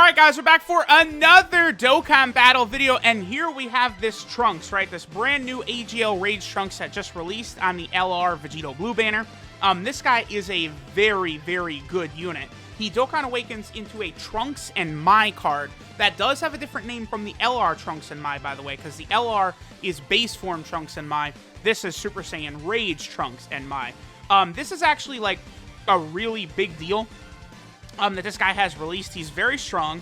Alright guys, we're back for another Dokkan battle video, and here we have this Trunks, right? This brand new AGL Rage Trunks that just released on the LR Vegito Blue banner. This guy is a very, very good unit. He Dokkan Awakens into a Trunks and MAI card that does have a different name from the LR Trunks and MAI, by the way, because the LR is base form Trunks and MAI. This is Super Saiyan Rage Trunks and MAI. This is actually like a really big deal that this guy has released. He's very strong.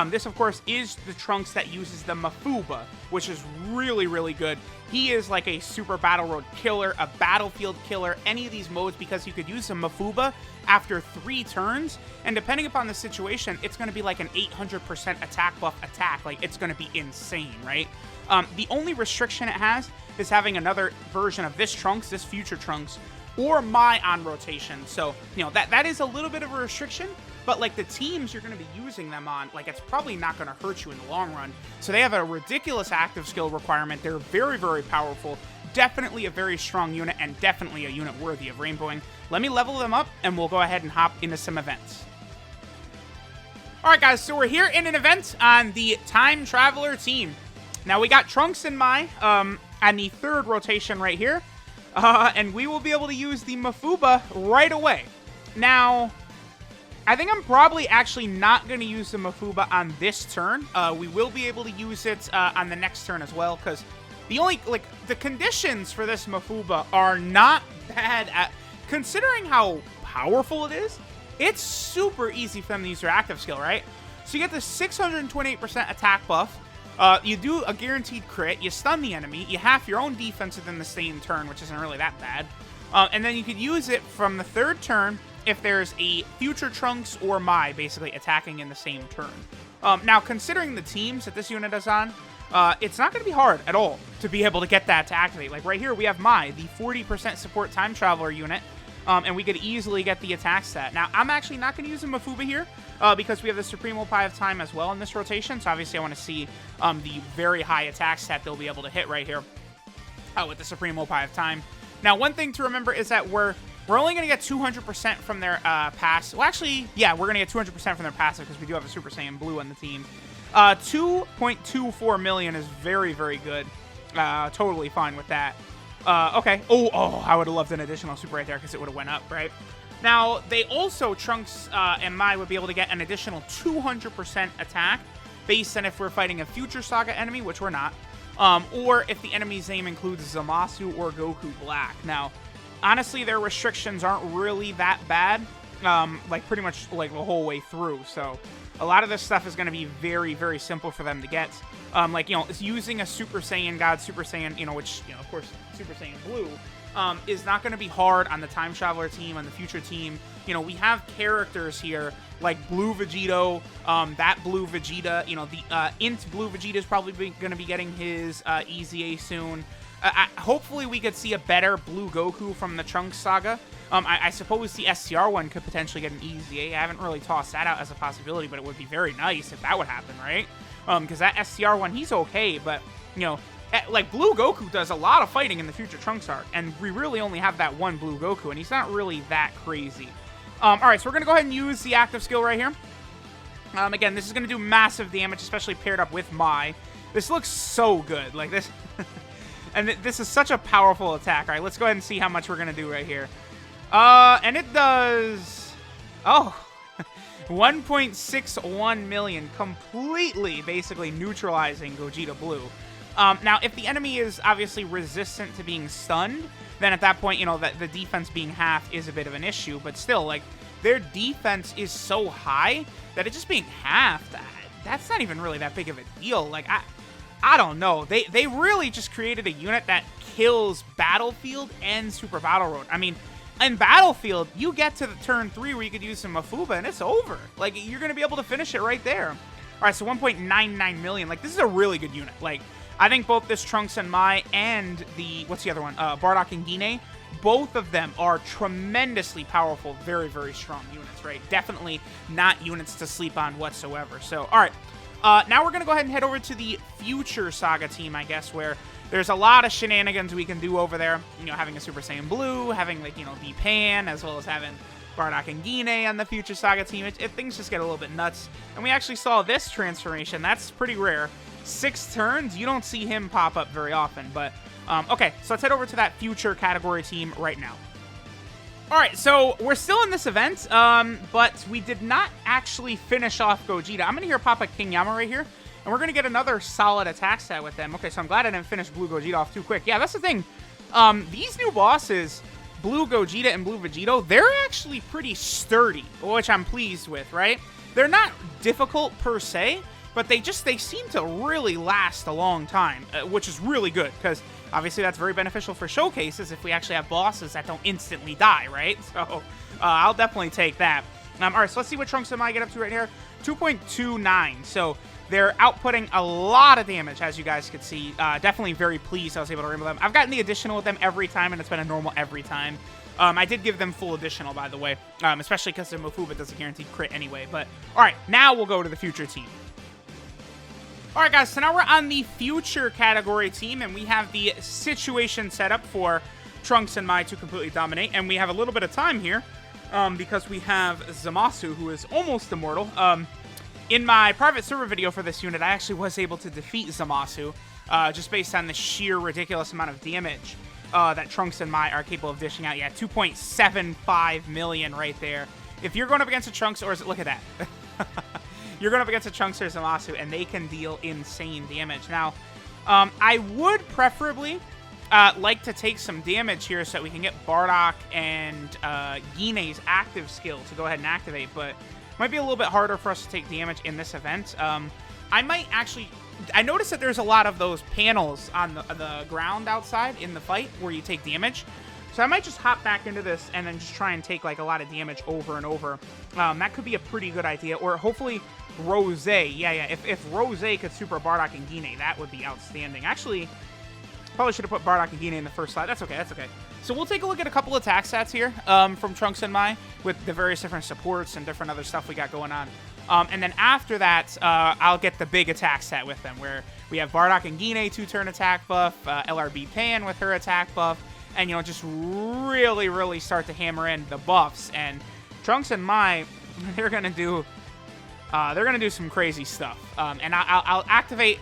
This, of course, is the Trunks that uses the Mafuba, which is really, really good. He is like a super battle road killer, a battlefield killer, any of these modes, because you could use a Mafuba after 3 turns, and depending upon the situation, it's going to be like an 800% attack buff attack. Like, it's going to be insane, right? The only restriction it has is having another version of this Trunks, this future Trunks, or MAI on rotation. So, you know, that is a little bit of a restriction, but like the teams you're going to be using them on, like, it's probably not going to hurt you in the long run. So they have a ridiculous active skill requirement. They're very, very powerful. Definitely a very strong unit, and definitely a unit worthy of rainbowing. Let me level them up, and we'll go ahead and hop into some events. Alright guys, so we're here in an event on the Time Traveler team. Now we got Trunks and MAI on the 3rd rotation right here. And we will be able to use the Mafuba right away. Now, I think I'm probably actually not going to use the Mafuba on this turn. We will be able to use it on the next turn as well, because the conditions for this Mafuba are not bad. Considering how powerful it is, it's super easy for them to use their active skill, right? So you get the 628% attack buff. You do a guaranteed crit, you stun the enemy, you half your own defense within the same turn, which isn't really that bad. And then you could use it from the 3rd turn if there's a future Trunks or MAI basically attacking in the same turn. Now, considering the teams that this unit is on, it's not going to be hard at all to be able to get that to activate. Like right here, we have MAI, the 40% support Time Traveler unit, and we could easily get the attack stat. Now, I'm actually not going to use a Mafuba here, because we have the Supreme Pie of Time as well in this rotation, so obviously I want to see the very high attack stat they'll be able to hit right here with the Supreme Pie of Time. Now, one thing to remember is that we're only going to get 200% from their passive. Well, actually, yeah, we're going to get 200% from their passive because we do have a Super Saiyan Blue on the team. 2.24 million is very, very good. Totally fine with that. Okay. Oh, I would have loved an additional super right there because it would have went up, right? Now, they also, Trunks and MAI would be able to get an additional 200% attack based on if we're fighting a future Saga enemy, which we're not, or if the enemy's name includes Zamasu or Goku Black. Now, honestly, their restrictions aren't really that bad, like pretty much like the whole way through, so a lot of this stuff is going to be very, very simple for them to get. Like, you know, using a Super Saiyan God, Super Saiyan, you know, which, you know, of course, Super Saiyan Blue, is not going to be hard on the Time Traveler team, on the future team. You know, we have characters here like Blue Vegito, that Blue Vegeta, you know, the Int Blue Vegeta is probably going to be getting his EZA soon. Hopefully we could see a better Blue Goku from the Trunks saga. I suppose the STR one could potentially get an EZA. I haven't really tossed that out as a possibility, but it would be very nice if that would happen, right? Because that STR one, he's okay, but, you know, like, Blue Goku does a lot of fighting in the future Trunks arc, and we really only have that one Blue Goku, and he's not really that crazy. Alright, so we're going to go ahead and use the active skill right here. Again, this is going to do massive damage, especially paired up with MAI. This looks so good. Like, this... and this is such a powerful attack. Alright, let's go ahead and see how much we're going to do right here. And it does... Oh... 1.61 million, completely, basically, neutralizing Gogeta Blue. Now, if the enemy is obviously resistant to being stunned, then at that point, you know, the defense being half is a bit of an issue. But still, like, their defense is so high that it just being halved, that's not even really that big of a deal. Like, I don't know. They really just created a unit that kills Battlefield and Super Battle Road. I mean, in Battlefield, you get to the turn 3 where you could use some Mafuba, and it's over. Like, you're going to be able to finish it right there. All right, so 1.99 million. Like, this is a really good unit. Like, I think both this Trunks and MAI and the, what's the other one? Bardock and Guinea, both of them are tremendously powerful, very, very strong units, right? Definitely not units to sleep on whatsoever. So, all right. Now we're going to go ahead and head over to the future Saga team, I guess, where there's a lot of shenanigans we can do over there. You know, having a Super Saiyan Blue, having, like, you know, the Pan, as well as having Bardock and Gine on the Future Saga team. Things just get a little bit nuts. And we actually saw this transformation. That's pretty rare. 6 turns, you don't see him pop up very often. But, okay, so let's head over to that Future category team right now. Alright, so we're still in this event, but we did not actually finish off Gogeta. I'm going to hear Papa King Yama right here, and we're going to get another solid attack set with them. Okay, so I'm glad I didn't finish Blue Gogeta off too quick. Yeah, that's the thing. These new bosses, Blue Gogeta and Blue Vegito, they're actually pretty sturdy, which I'm pleased with, right? They're not difficult per se, but they seem to really last a long time, which is really good, because obviously that's very beneficial for showcases if we actually have bosses that don't instantly die, right? So I'll definitely take that. All right, so let's see what Trunks and MAI get up to right here. 2.29, so they're outputting a lot of damage, as you guys could see. Definitely very pleased I was able to remove them. I've gotten the additional with them every time, and it's been a normal every time. I did give them full additional, by the way, especially because the Mofuba does a guaranteed crit anyway. But, all right, now we'll go to the Future team. All right, guys, so now we're on the Future category team, and we have the situation set up for Trunks and MAI to completely dominate, and we have a little bit of time here because we have Zamasu, who is almost immortal. In my private server video for this unit, I actually was able to defeat Zamasu just based on the sheer ridiculous amount of damage that Trunks and MAI are capable of dishing out. Yeah, 2.75 million right there. If you're going up against a Trunks, or look at that. You're going up against a Trunks or Zamasu, and they can deal insane damage. Now, I would preferably like to take some damage here so that we can get Bardock and Gine's active skill to go ahead and activate, but it might be a little bit harder for us to take damage in this event. I might actually... I noticed that there's a lot of those panels on the ground outside in the fight where you take damage. So I might just hop back into this and then just try and take like a lot of damage over and over. That could be a pretty good idea. Or hopefully Rose. Yeah. If Rose could super Bardock and Gine, that would be outstanding. Actually, probably should have put Bardock and Gine in the first slide. That's okay. So we'll take a look at a couple attack stats here from Trunks and MAI with the various different supports and different other stuff we got going on. And then after that, I'll get the big attack set with them, where we have Bardock and Gine 2-turn attack buff, LRB Pan with her attack buff, and, you know, just really, really start to hammer in the buffs. And Trunks and MAI, they're gonna do some crazy stuff. And I'll activate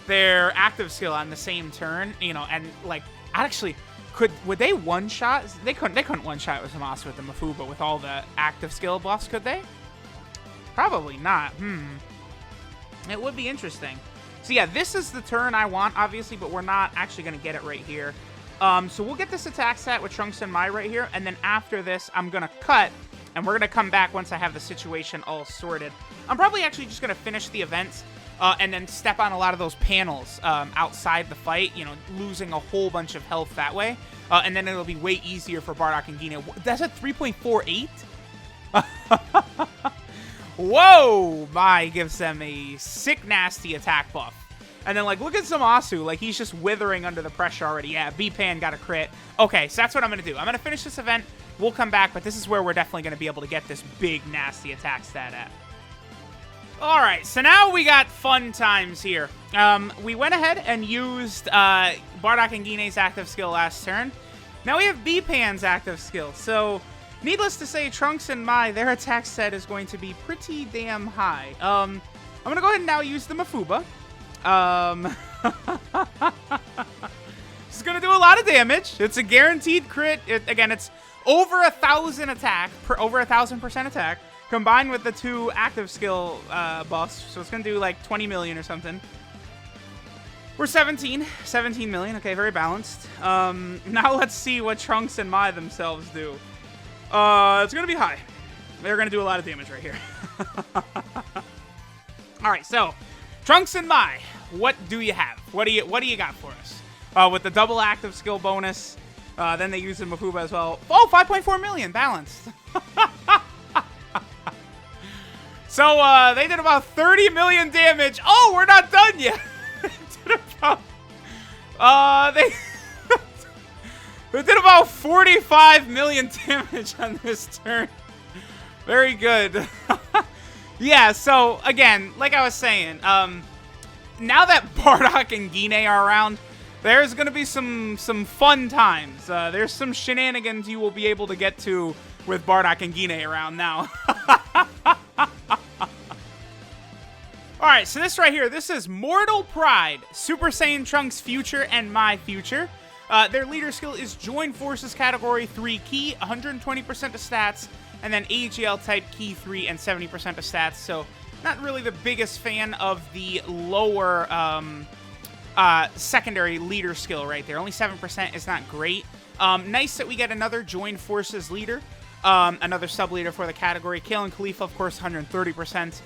their active skill on the same turn, you know, and like actually. Would they one-shot? They couldn't one-shot with Zamasu with the Mofuba with all the active skill buffs, could they? Probably not. It would be interesting. So yeah, this is the turn I want, obviously, but we're not actually going to get it right here. So we'll get this attack set with Trunks and MAI right here, and then after this, I'm going to cut, and we're going to come back once I have the situation all sorted. I'm probably actually just going to finish the event and then step on a lot of those panels outside the fight, you know, losing a whole bunch of health that way. And then it'll be way easier for Bardock and Gine. That's a 3.48? Whoa! MAI gives them a sick, nasty attack buff. And then, like, look at Zamasu. Like, he's just withering under the pressure already. Yeah, B-Pan got a crit. Okay, so that's what I'm going to do. I'm going to finish this event. We'll come back, but this is where we're definitely going to be able to get this big, nasty attack stat at. Alright, so now we got fun times here. We went ahead and used Bardock and Gine's active skill last turn. Now we have B-Pan's active skill. So, needless to say, Trunks and MAI, their attack set is going to be pretty damn high. I'm going to go ahead and now use the Mofuba. This is going to do a lot of damage. It's a guaranteed crit. Again, it's over 1,000 attack, over 1,000% attack. Combined with the 2 active skill buffs, so it's going to do like 20 million or something. We're 17 million. Okay, very balanced. Now let's see what Trunks and MAI themselves do. It's going to be high. They're going to do a lot of damage right here. All right, so Trunks and MAI, what do you have? What do you got for us? With the double active skill bonus, then they use the Mofuba as well. Oh, 5.4 million, balanced. So, they did about 30 million damage. Oh, we're not done yet. They did about 45 million damage on this turn. Very good. Yeah, so, again, like I was saying, now that Bardock and Gine are around, there's going to be some fun times. There's some shenanigans you will be able to get to with Bardock and Gine around now. Alright, so this right here, this is Mortal Pride, Super Saiyan Trunks Future and MAI Future. Their leader skill is Join Forces category 3 key, 120% of stats, and then AGL type key 3 and 70% of stats. So not really the biggest fan of the lower secondary leader skill right there. Only 7% is not great. Nice that we get another Join Forces leader, another sub-leader for the category. Kale and Khalifa, of course, 130%.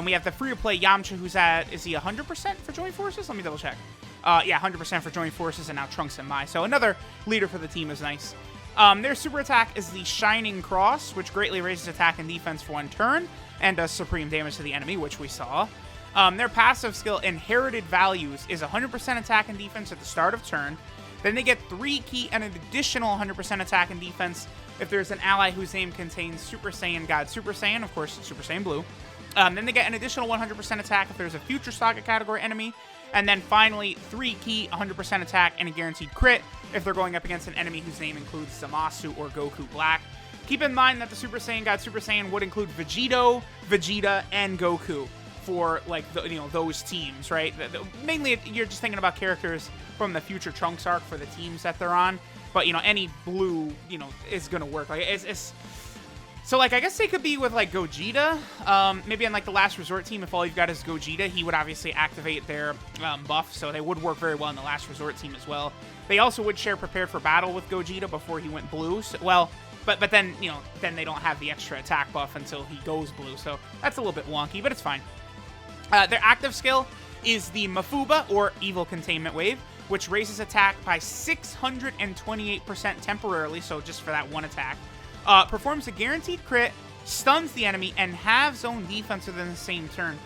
We have the free-to-play Yamcha, who's at, is he 100% for Join Forces? Let me double check. Yeah, 100% for Join Forces, and now Trunks and MAI. So another leader for the team is nice. Their super attack is the Shining Cross, which greatly raises attack and defense for 1 turn, and does supreme damage to the enemy, which we saw. Their passive skill, Inherited Values, is 100% attack and defense at the start of turn. Then they get 3 key and an additional 100% attack and defense if there's an ally whose name contains Super Saiyan God Super Saiyan, of course, Super Saiyan Blue. Then they get an additional 100% attack if there's a future Saga category enemy. And then finally, 3 key, 100% attack, and a guaranteed crit if they're going up against an enemy whose name includes Zamasu or Goku Black. Keep in mind that the Super Saiyan God Super Saiyan would include Vegito, Vegeta, and Goku for, like, those teams, right? Mainly, you're just thinking about characters from the future Trunks arc for the teams that they're on. But, any blue, is going to work. Like, so, like, I guess they could be with, like, Gogeta. Maybe on, like, the Last Resort team, if all you've got is Gogeta, he would obviously activate their buff, so they would work very well in the Last Resort team as well. They also would share Prepared for Battle with Gogeta before he went blue. So, well, but then, then they don't have the extra attack buff until he goes blue, so that's a little bit wonky, but it's fine. Their active skill is the Mafuba, or Evil Containment Wave, which raises attack by 628% temporarily, so just for that 1 attack. Performs a guaranteed crit, stuns the enemy, and halves own defense within the same turn.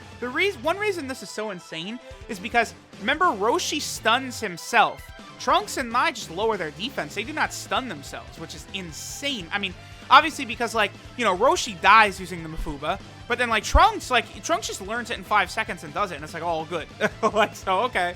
One reason this is so insane is because, remember, Roshi stuns himself. Trunks and MAI just lower their defense. They do not stun themselves, which is insane. I mean, obviously because, like, Roshi dies using the Mafuba, but then, like, Trunks just learns it in 5 seconds and does it, and it's like, oh, good. Like, so, okay.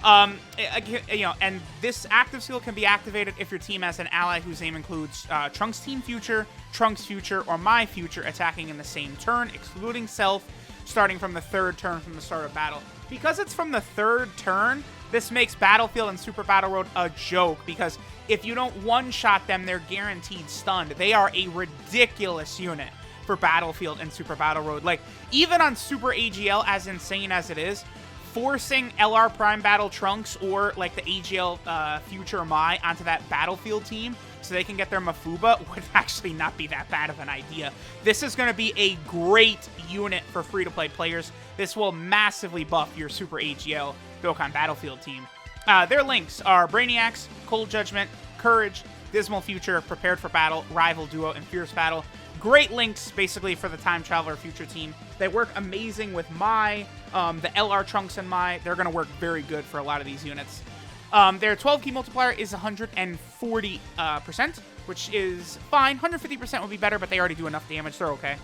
And this active skill can be activated if your team has an ally whose name includes Trunks Team Future, Trunks Future, or MAI Future attacking in the same turn, excluding self, starting from the 3rd turn from the start of battle. Because it's from the 3rd turn, this makes Battlefield and Super Battle Road a joke, because if you don't one-shot them, they're guaranteed stunned. They are a ridiculous unit for Battlefield and Super Battle Road. Like, even on Super AGL, as insane as it is, forcing LR Prime Battle Trunks or, like, the AGL Future MAI onto that Battlefield team so they can get their Mafuba would actually not be that bad of an idea. This is going to be a great unit for free-to-play players. This will massively buff your Super AGL Dokkan Battlefield team. Their links are Brainiacs, Cold Judgment, Courage, Dismal Future, Prepared for Battle, Rival Duo, and Fierce Battle. Great links, basically, for the Time Traveler Future team. They work amazing with MAI. The LR Trunks and MAI, they're going to work very good for a lot of these units. Their 12 key multiplier is 140%, which is fine. 150% would be better, but they already do enough damage. They're okay.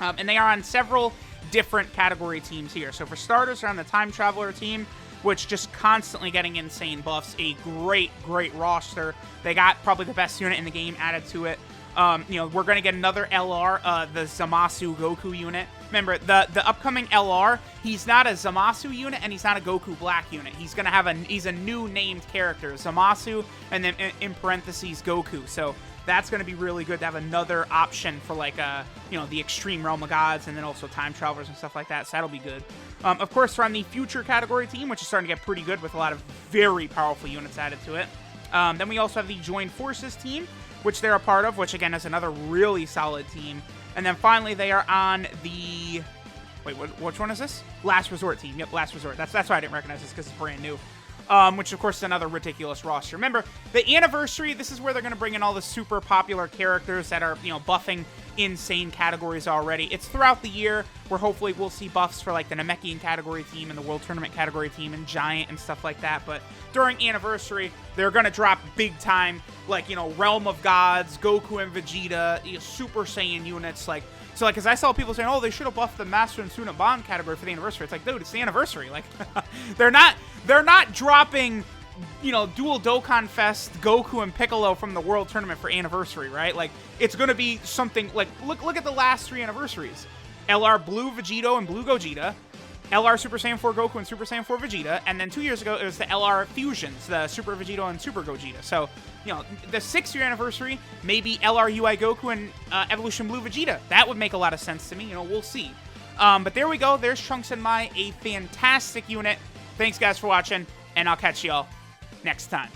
And they are on several different category teams here. So for starters, they're on the Time Traveler team, which just constantly getting insane buffs. A great, great roster. They got probably the best unit in the game added to it. We're going to get another LR, the Zamasu Goku unit. Remember, the upcoming LR, he's not a Zamasu unit, and he's not a Goku Black unit. He's going to have he's a new named character, Zamasu, and then in parentheses, Goku. So that's going to be really good to have another option for, like, the Extreme Realm of Gods, and then also Time Travelers and stuff like that. So that'll be good. Of course, we're on the Future category team, which is starting to get pretty good with a lot of very powerful units added to it. Then we also have the Join Forces team, which they're a part of, which, again, is another really solid team. And then finally, they are on the... Wait, which one is this? Last Resort team. Yep, Last Resort. That's why I didn't recognize this, because it's brand new. Which, of course, is another ridiculous roster. Remember, the Anniversary, this is where they're going to bring in all the super popular characters that are, buffing insane categories already. It's throughout the year where hopefully we'll see buffs for, like, the Namekian category team and the World Tournament category team and Giant and stuff like that. But during Anniversary, they're going to drop big time, like, Realm of Gods, Goku and Vegeta, Super Saiyan units, like... So, like, because I saw people saying, oh, they should have buffed the Master and Student Bond category for the Anniversary. It's like, dude, it's the Anniversary. Like, they're not dropping you know, dual Dokkan Fest Goku and Piccolo from the World Tournament for Anniversary, right? Like, it's going to be something, like, look at the last 3 anniversaries. LR Blue Vegito and Blue Gogeta, LR Super Saiyan 4 Goku and Super Saiyan 4 Vegeta, and then 2 years ago, it was the LR Fusions, the Super Vegito and Super Gogeta. So, you know, the 6th-year anniversary, maybe LR UI Goku and Evolution Blue Vegeta. That would make a lot of sense to me. You know, we'll see. But there we go. There's Trunks and MAI, a fantastic unit. Thanks, guys, for watching, and I'll catch y'all next time.